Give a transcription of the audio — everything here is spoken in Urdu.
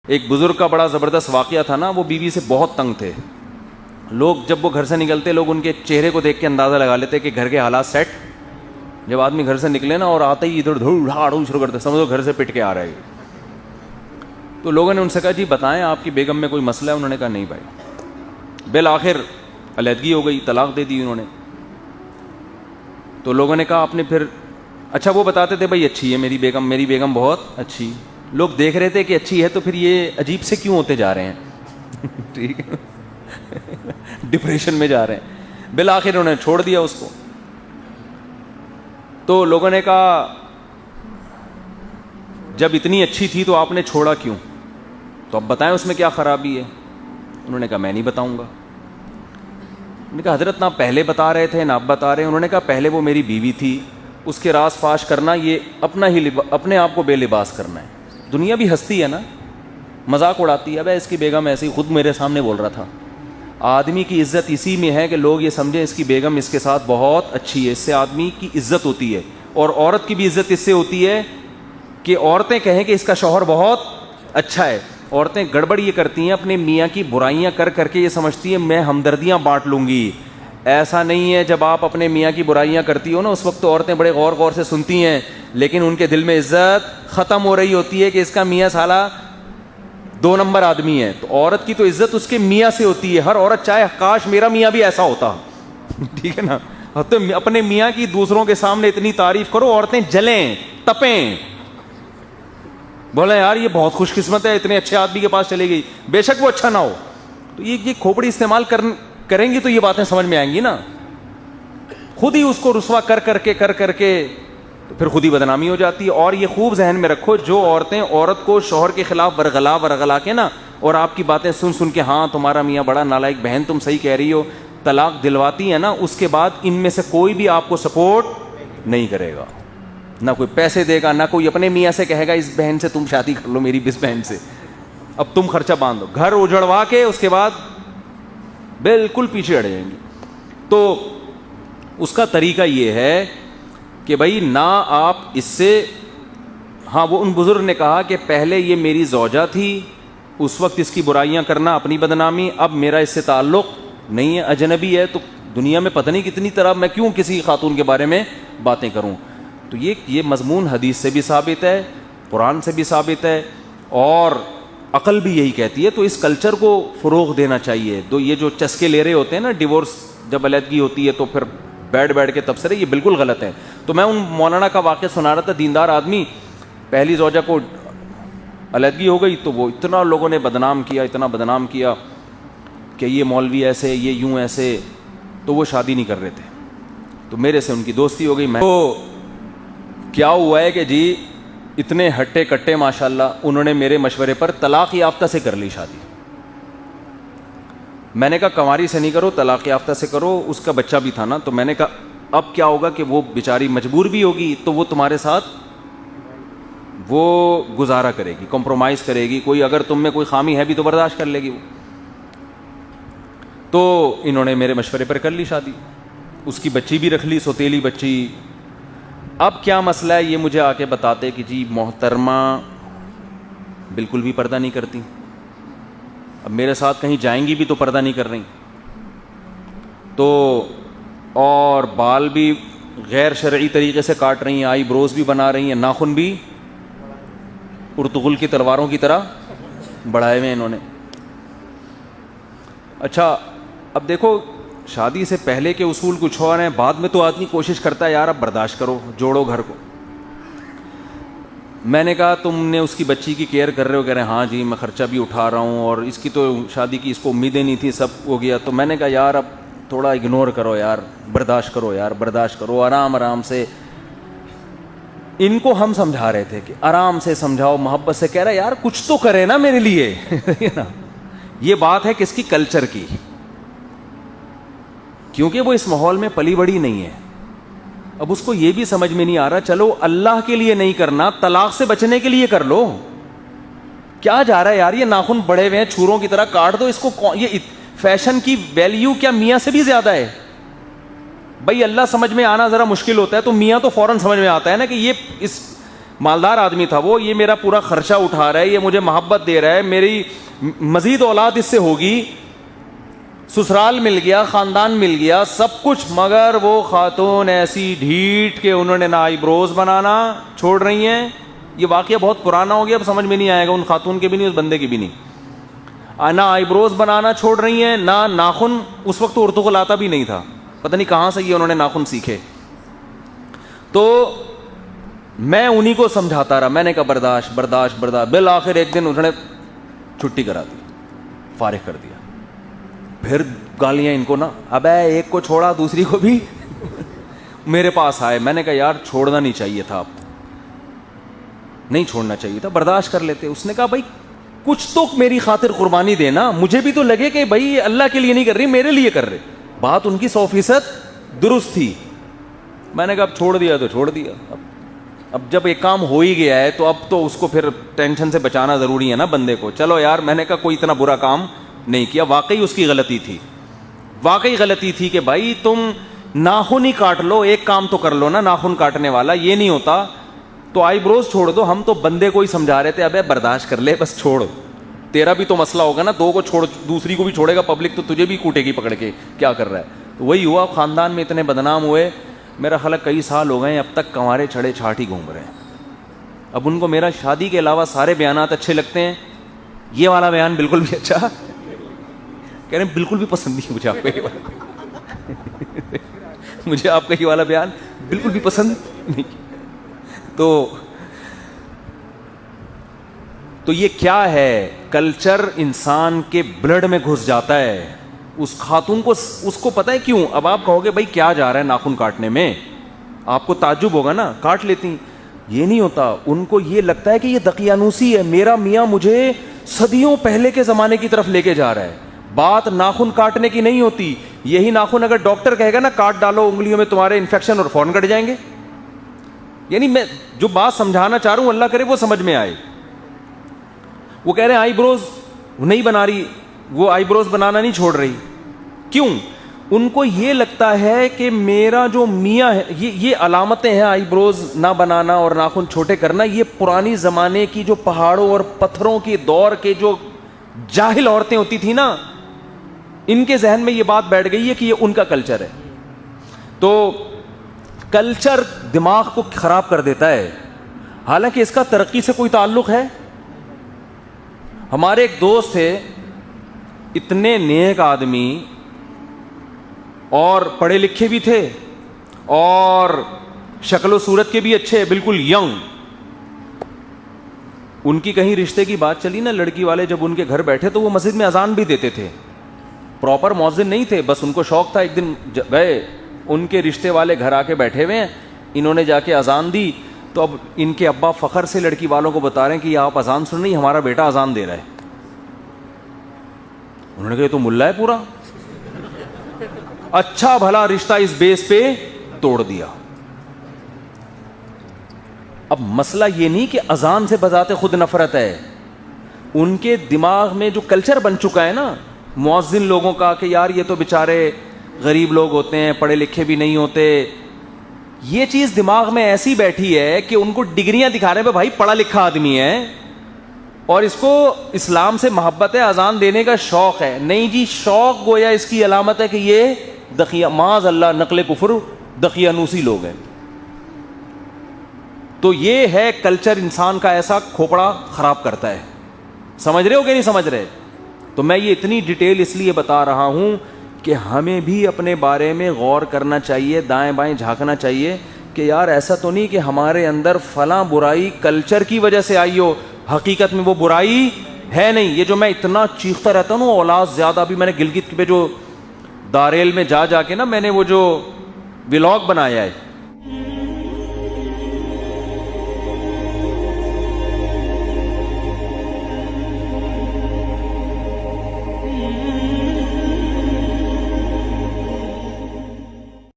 ایک بزرگ کا بڑا زبردست واقعہ تھا نا, وہ بیوی سے بہت تنگ تھے. لوگ جب وہ گھر سے نکلتے, لوگ ان کے چہرے کو دیکھ کے اندازہ لگا لیتے کہ گھر کے حالات سیٹ. جب آدمی گھر سے نکلے نا اور آتے ہی ادھر دھوڑ شروع کرتے, سمجھو گھر سے پٹ کے آ رہا ہے. تو لوگوں نے ان سے کہا جی بتائیں آپ کی بیگم میں کوئی مسئلہ ہے؟ انہوں نے کہا نہیں بھائی. بالآخر علیحدگی ہو گئی, طلاق دے دی انہوں نے. تو لوگوں نے کہا آپ نے پھر, اچھا وہ بتاتے تھے بھائی اچھی ہے میری بیگم بہت اچھی. لوگ دیکھ رہے تھے کہ اچھی ہے تو پھر یہ عجیب سے کیوں ہوتے جا رہے ہیں ٹھیک ہے, ڈپریشن میں جا رہے ہیں. بالآخر انہوں نے چھوڑ دیا اس کو. تو لوگوں نے کہا جب اتنی اچھی تھی تو آپ نے چھوڑا کیوں؟ تو اب بتائیں اس میں کیا خرابی ہے؟ انہوں نے کہا میں نہیں بتاؤں گا. انہوں نے کہا حضرت نہ پہلے بتا رہے تھے نہ اب بتا رہے ہیں. انہوں نے کہا پہلے وہ میری بیوی تھی, اس کے راز فاش کرنا یہ اپنے آپ کو بے لباس کرنا ہے. دنیا بھی ہستی ہے نا, مذاق اڑاتی ہے. اب اس کی بیگم ایسی, خود میرے سامنے بول رہا تھا آدمی کی عزت اسی میں ہے کہ لوگ یہ سمجھیں اس کی بیگم اس کے ساتھ بہت اچھی ہے. اس سے آدمی کی عزت ہوتی ہے, اور عورت کی بھی عزت اس سے ہوتی ہے کہ عورتیں کہیں کہ اس کا شوہر بہت اچھا ہے. عورتیں گڑبڑ یہ کرتی ہیں, اپنے میاں کی برائیاں کر کر کے یہ سمجھتی ہیں میں ہمدردیاں بانٹ لوں گی. ایسا نہیں ہے. جب آپ اپنے میاں کی برائیاں کرتی ہو نا, اس وقت تو عورتیں بڑے غور سے سنتی ہیں, لیکن ان کے دل میں عزت ختم ہو رہی ہوتی ہے کہ اس کا میاں سالہ 2 نمبر آدمی ہے. تو عورت کی تو عزت اس کے میاں سے ہوتی ہے. ہر عورت چاہے کاش میرا میاں بھی ایسا ہوتا ٹھیک ہے نا. تو اپنے میاں کی دوسروں کے سامنے اتنی تعریف کرو, عورتیں جلیں تپیں, بولے یار یہ بہت خوش قسمت ہے, اتنے اچھے آدمی کے پاس چلے گئی, بے شک وہ اچھا نہ ہو. تو یہ کھوپڑی استعمال کریں گی تو یہ باتیں سمجھ میں آئیں گی نا. خود ہی اس کو رسوا کر کر کے تو پھر خود ہی بدنامی ہو جاتی ہے. اور یہ خوب ذہن میں رکھو, جو عورتیں عورت کو شوہر کے خلاف ورغلا کے نا, اور آپ کی باتیں سن کے ہاں تمہارا میاں بڑا نالائق, بہن تم صحیح کہہ رہی ہو, طلاق دلواتی ہے نا, اس کے بعد ان میں سے کوئی بھی آپ کو سپورٹ نہیں کرے گا, نہ کوئی پیسے دے گا, نہ کوئی اپنے میاں سے کہے گا اس بہن سے تم شادی کر لو, میری اس بہن سے اب تم خرچہ باندھو. گھر اجڑوا کے اس کے بعد بالکل پیچھے ہٹ جائیں گے. تو اس کا طریقہ یہ ہے کہ بھائی نہ آپ اس سے, ہاں وہ ان بزرگ نے کہا کہ پہلے یہ میری زوجہ تھی, اس وقت اس کی برائیاں کرنا اپنی بدنامی, اب میرا اس سے تعلق نہیں ہے, اجنبی ہے. تو دنیا میں پتہ نہیں کتنی طرح, میں کیوں کسی خاتون کے بارے میں باتیں کروں. تو یہ مضمون حدیث سے بھی ثابت ہے, قرآن سے بھی ثابت ہے, اور عقل بھی یہی کہتی ہے. تو اس کلچر کو فروغ دینا چاہیے. تو یہ جو چسکے لے رہے ہوتے ہیں نا, ڈیورس جب علیحدگی ہوتی ہے تو پھر بیٹھ کے تبصرے, یہ بالکل غلط ہے. تو میں ان مولانا کا واقعہ سنا رہا تھا, دیندار آدمی, پہلی زوجہ کو علیحدگی ہو گئی تو وہ اتنا لوگوں نے بدنام کیا کہ یہ مولوی ایسے, یہ یوں ایسے, تو وہ شادی نہیں کر رہے تھے. تو میرے سے ان کی دوستی ہو گئی. میں تو کیا ہوا ہے کہ جی اتنے ہٹے کٹے ماشاءاللہ, انہوں نے میرے مشورے پر طلاق یافتہ سے کر لی شادی. میں نے کہا کنواری سے نہیں کرو, طلاق یافتہ سے کرو. اس کا بچہ بھی تھا نا, تو میں نے کہا اب کیا ہوگا کہ وہ بیچاری مجبور بھی ہوگی, تو وہ تمہارے ساتھ وہ گزارا کرے گی, کمپرومائز کرے گی. کوئی اگر تم میں کوئی خامی ہے بھی تو برداشت کر لے گی وہ. تو انہوں نے میرے مشورے پر کر لی شادی. اس کی بچی بھی رکھ لی, سوتیلی بچی. اب کیا مسئلہ ہے یہ مجھے آ کے بتاتے کہ جی محترمہ بالکل بھی پردہ نہیں کرتی, اب میرے ساتھ کہیں جائیں گی بھی تو پردہ نہیں کر رہی, تو اور بال بھی غیر شرعی طریقے سے کاٹ رہی ہیں, آئی بروز بھی بنا رہی ہیں, ناخن بھی ارطغرل کی تلواروں کی طرح بڑھائے ہوئے انہوں نے. اچھا اب دیکھو, شادی سے پہلے کے اصول کچھ اور ہیں, بعد میں تو آدمی کوشش کرتا ہے یار اب برداشت کرو, جوڑو گھر کو. میں نے کہا تم نے اس کی بچی کی کیئر کر رہے ہو؟ کہہ رہے ہیں ہاں جی میں خرچہ بھی اٹھا رہا ہوں, اور اس کی تو شادی کی اس کو امیدیں نہیں تھی, سب ہو گیا. تو میں نے کہا یار اب تھوڑا اگنور کرو یار, برداشت کرو آرام سے. ان کو ہم سمجھا رہے تھے کہ آرام سے سمجھاؤ, محبت سے. کہہ رہا یار کچھ تو کرے نا میرے لیے یہ بات ہے کس کی, کلچر کی, کیونکہ وہ اس ماحول میں پلی بڑی نہیں ہے. اب اس کو یہ بھی سمجھ میں نہیں آ رہا, چلو اللہ کے لیے نہیں کرنا, طلاق سے بچنے کے لیے کر لو. کیا جا رہا ہے یار, یہ ناخن بڑے ہوئے ہیں چھوروں کی طرح, کاٹ دو اس کو. یہ فیشن کی ویلیو کیا میاں سے بھی زیادہ ہے؟ بھائی اللہ سمجھ میں آنا ذرا مشکل ہوتا ہے, تو میاں تو فوراً سمجھ میں آتا ہے نا کہ یہ اس مالدار آدمی تھا وہ, یہ میرا پورا خرچہ اٹھا رہا ہے, یہ مجھے محبت دے رہا ہے, میری مزید اولاد اس سے ہوگی, سسرال مل گیا, خاندان مل گیا, سب کچھ, مگر وہ خاتون ایسی ڈھیٹ کہ انہوں نے نہ آئی بروز بنانا چھوڑ رہی ہیں. یہ واقعہ بہت پرانا ہو گیا, اب سمجھ میں نہیں آئے گا, ان خاتون کے بھی نہیں, اس بندے کی بھی نہیں. نہ آئی بروز بنانا چھوڑ رہی ہیں, نہ ناخن, اس وقت تو اردو کو لاتا بھی نہیں تھا, پتہ نہیں کہاں سے یہ انہوں نے ناخن سیکھے. تو میں انہی کو سمجھاتا رہا, میں نے کہا برداشت برداشت برداشت, بالآخر ایک دن انہوں نے چھٹی کرا دی, فارغ کر دیا. پھر گالیاں ان کو نا, ابے ایک کو چھوڑا دوسری کو بھی میرے پاس آئے. میں نے کہا یار چھوڑنا نہیں چاہیے تھا, آپ نہیں چھوڑنا چاہیے تھا, برداشت کر لیتے. اس نے کہا بھائی کچھ تو میری خاطر قربانی دینا, مجھے بھی تو لگے کہ بھائی اللہ کے لیے نہیں کر رہی, میرے لیے کر رہے. بات ان کی 100% درست تھی. میں نے کہا اب چھوڑ دیا تو چھوڑ دیا, اب جب ایک کام ہو ہی گیا ہے تو اب تو اس کو پھر ٹینشن سے بچانا ضروری ہے نا بندے کو. چلو یار, میں نے کہا کوئی اتنا برا کام نہیں کیا, واقعی اس کی غلطی تھی, واقعی غلطی تھی کہ بھائی تم ناخن ہی کاٹ لو, ایک کام تو کر لو نا ناخن کاٹنے والا, یہ نہیں ہوتا تو آئی بروز چھوڑ دو. ہم تو بندے کو ہی سمجھا رہے تھے, ابے برداشت کر لے بس چھوڑ, تیرا بھی تو مسئلہ ہوگا نا, دو کو چھوڑ دوسری کو بھی چھوڑے گا پبلک تو تجھے بھی کوٹے گی پکڑ کے, کیا کر رہا ہے. وہی ہوا, خاندان میں اتنے بدنام ہوئے, میرا خیال کئی سال ہو گئے ہیں, اب تک کنوارے چھڑے چھاٹ ہی گھوم رہے ہیں. اب ان کو میرا شادی کے علاوہ سارے بیانات اچھے لگتے ہیں, یہ والا بیان بالکل بھی اچھا, کہہ رہے ہیں بالکل بھی پسند نہیں مجھے آپ کا یہ والا مجھے آپ کا یہ والا بیان بالکل بھی پسند نہیں. تو یہ کیا ہے, کلچر انسان کے بلڈ میں گھس جاتا ہے. اس خاتون کو, اس کو پتہ ہے کیوں. اب آپ کہو گے بھائی کیا جا رہا ہے ناخن کاٹنے میں, آپ کو تعجب ہوگا نا, کاٹ لیتی. یہ نہیں ہوتا, ان کو یہ لگتا ہے کہ یہ دقیانوسی ہے, میرا میاں مجھے صدیوں پہلے کے زمانے کی طرف لے کے جا رہا ہے. بات ناخن کاٹنے کی نہیں ہوتی. یہی ناخن اگر ڈاکٹر کہے گا نا کاٹ ڈالو انگلیوں میں تمہارے انفیکشن, اور فوراً کٹ جائیں گے. یعنی میں جو بات سمجھانا چاہ رہا ہوں اللہ کرے وہ سمجھ میں آئے. وہ کہہ رہے ہیں آئی بروز نہیں بنا رہی, وہ آئی بروز بنانا نہیں چھوڑ رہی. کیوں؟ ان کو یہ لگتا ہے کہ میرا جو میاں ہے, یہ علامتیں ہیں آئی بروز نہ بنانا اور ناخن چھوٹے کرنا, یہ پرانی زمانے کی جو پہاڑوں اور پتھروں کے دور کے جو جاہل عورتیں ہوتی تھی نا, ان کے ذہن میں یہ بات بیٹھ گئی ہے کہ یہ ان کا کلچر ہے. تو کلچر دماغ کو خراب کر دیتا ہے, حالانکہ اس کا ترقی سے کوئی تعلق ہے. ہمارے ایک دوست تھے, اتنے نیک آدمی, اور پڑھے لکھے بھی تھے, اور شکل و صورت کے بھی اچھے, بالکل ینگ. ان کی کہیں رشتے کی بات چلی نا, لڑکی والے جب ان کے گھر بیٹھے تو وہ مسجد میں اذان بھی دیتے تھے, پراپر مؤذن نہیں تھے, بس ان کو شوق تھا. ایک دن گئے, ان کے رشتے والے گھر آ کے بیٹھے ہوئے ہیں, انہوں نے جا کے اذان دی, تو اب ان کے ابا فخر سے لڑکی والوں کو بتا رہے ہیں کہ یہ آپ اذان سن رہی, ہمارا بیٹا اذان دے رہا ہے. انہوں نے کہا یہ تو ملا ہے پورا. اچھا بھلا رشتہ اس بیس پہ توڑ دیا. اب مسئلہ یہ نہیں کہ اذان سے بذات خود نفرت ہے, ان کے دماغ میں جو کلچر بن چکا ہے نا مؤذن لوگوں کا, کہ یار یہ تو بےچارے غریب لوگ ہوتے ہیں, پڑھے لکھے بھی نہیں ہوتے, یہ چیز دماغ میں ایسی بیٹھی ہے کہ ان کو ڈگریاں دکھا رہے ہیں بھائی پڑھا لکھا آدمی ہے, اور اس کو اسلام سے محبت ہے, اذان دینے کا شوق ہے. نہیں جی, شوق گویا اس کی علامت ہے کہ یہ معاذ اللہ نقل کفر دقیانوسی لوگ ہیں. تو یہ ہے کلچر انسان کا ایسا کھوپڑا خراب کرتا ہے. سمجھ رہے ہو کہ نہیں سمجھ رہے؟ تو میں یہ اتنی ڈیٹیل اس لیے بتا رہا ہوں کہ ہمیں بھی اپنے بارے میں غور کرنا چاہیے, دائیں بائیں جھانکنا چاہیے کہ یار ایسا تو نہیں کہ ہمارے اندر فلاں برائی کلچر کی وجہ سے آئی ہو, حقیقت میں وہ برائی ہے نہیں. یہ جو میں اتنا چیختا رہتا ہوں اولاد زیادہ, ابھی میں نے گلگت پہ جو داریل میں جا کے نا میں نے وہ جو ولاگ بنایا ہے,